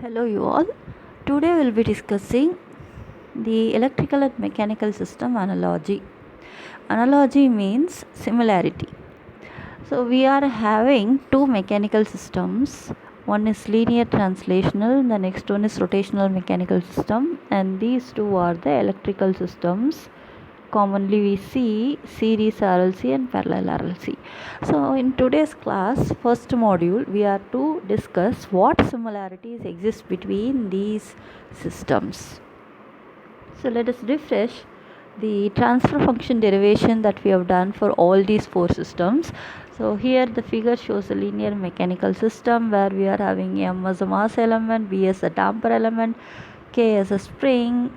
Hello, you all. Today we'll be discussing the electrical and mechanical system analogy. Analogy means similarity. So, we are having two mechanical systems. One is linear translational, the next one is rotational mechanical system, and these two are the electrical systems. Commonly we see series RLC and parallel RLC. So in today's class, first module, we are to discuss what similarities exist between these systems. So let us refresh the transfer function derivation that we have done for all these four systems. So here the figure shows a linear mechanical system where we are having M as a mass element, B as a damper element, K as a spring,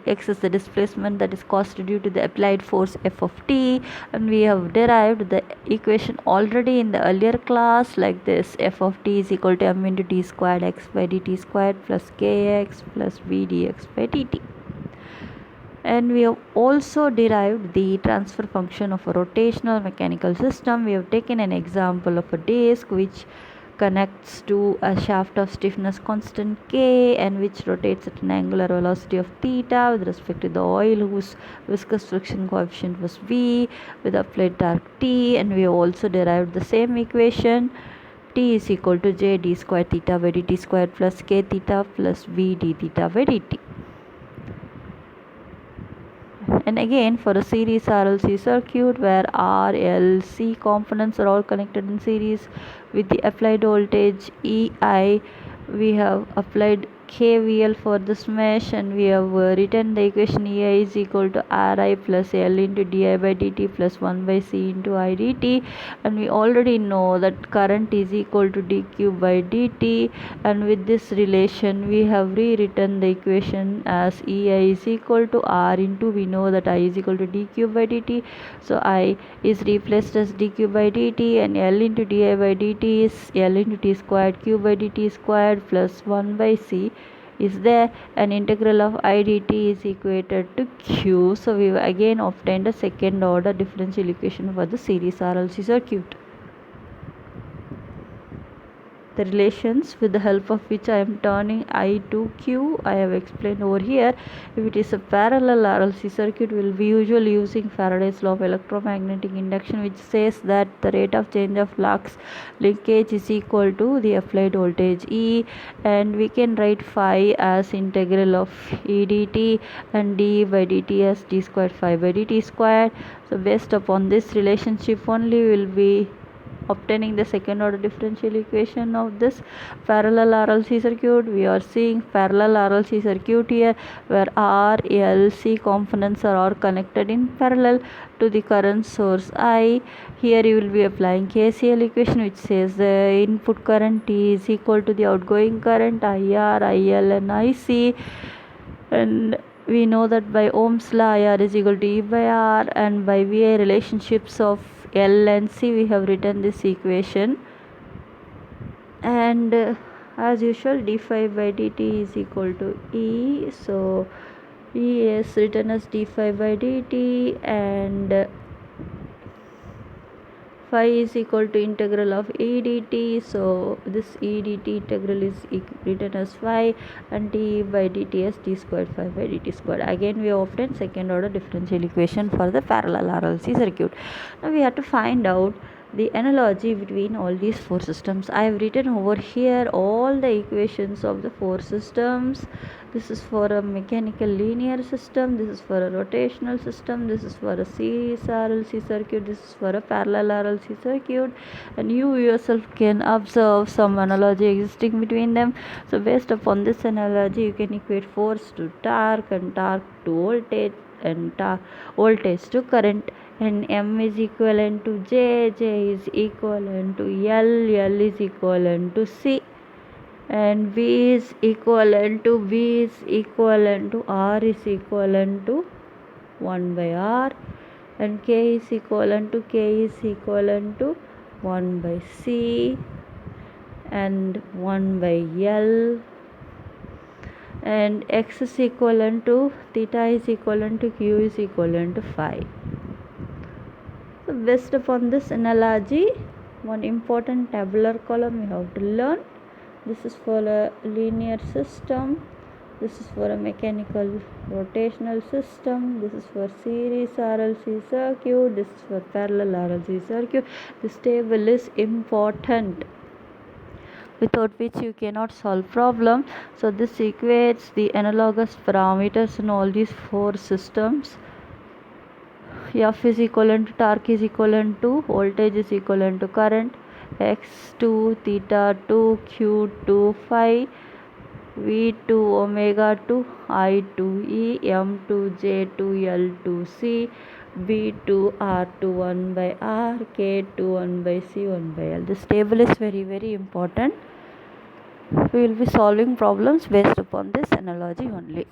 X is the displacement that is caused due to the applied force F of t, and we have derived the equation already in the earlier class like this: F of t is equal to m into t squared x by dt squared plus kx plus v dx by dt. And we have also derived the transfer function of a rotational mechanical system. We have taken an example of a disc which connects to a shaft of stiffness constant k and which rotates at an angular velocity of theta with respect to the oil whose viscous friction coefficient was v with applied torque t. And we have also derived the same equation: t is equal to j d square theta by dt square plus k theta plus v d theta by dt. And again, for a series RLC circuit where R, L, C components are all connected in series with the applied voltage EI, we have applied KVL for this mesh, and we have written the equation EI is equal to RI plus L into di by dt plus 1 by C into I dt. And we already know that current is equal to dq by dt, and with this relation we have rewritten the equation as EI is equal to R into, we know that I is equal to dq by dt, so I is replaced as dq by dt, and L into di by dt is L into t squared q by dt squared plus 1 by C is there, and integral of I dt is equated to q. So we again obtained a second order differential equation for the series RLC circuit. The relations with the help of which I am turning I to Q I have explained over here. If it is a parallel RLC circuit, we will be usually using Faraday's law of electromagnetic induction, which says that the rate of change of flux linkage is equal to the applied voltage E, and we can write phi as integral of E dt and d by dt as d squared phi by dt squared. So based upon this relationship only, we will be obtaining the second order differential equation of this parallel RLC circuit. We are seeing parallel RLC circuit here where R, L, C components are all connected in parallel to the current source I. Here you will be applying KCL equation which says the input current T is equal to the outgoing current IR, IL and IC, and we know that by Ohm's law IR is equal to E by R, and by VI relationships of L and C we have written this equation. And as usual, d phi by dt is equal to E, so E is written as d phi by dt, and phi is equal to integral of E dt, so this E dt integral is written as phi, and d by dt as d squared phi by dt squared. Again we have obtained second order differential equation for the parallel RLC circuit. Now we have to find out the analogy between all these four systems. I have written over here all the equations of the four systems. This is for a mechanical linear system, this is for a rotational system, this is for a series RLC circuit, this is for a parallel RLC circuit, and you yourself can observe some analogy existing between them. So based upon this analogy, you can equate force to torque and torque to voltage and voltage to current, and M is equivalent to J, J is equivalent to L, L is equivalent to C, and V is equivalent to V is equivalent to R is equivalent to 1 by R, and K is equivalent to K is equivalent to 1 by C and 1 by L, and X is equivalent to theta is equivalent to Q is equivalent to phi. So based upon this analogy, one important tabular column you have to learn. This is for a linear system. This is for a mechanical rotational system. This is for series RLC circuit. This is for parallel RLC circuit. This table is important, without which you cannot solve problem. So this equates the analogous parameters in all these four systems. F is equivalent to torque is equivalent to voltage is equivalent to current, x2 theta 2 q2 phi v2 omega 2 I2 e m2 j2 l2 c b2 r2 1 by r k2 1 by c 1 by l. This table is very important. We will be solving problems based upon this analogy only.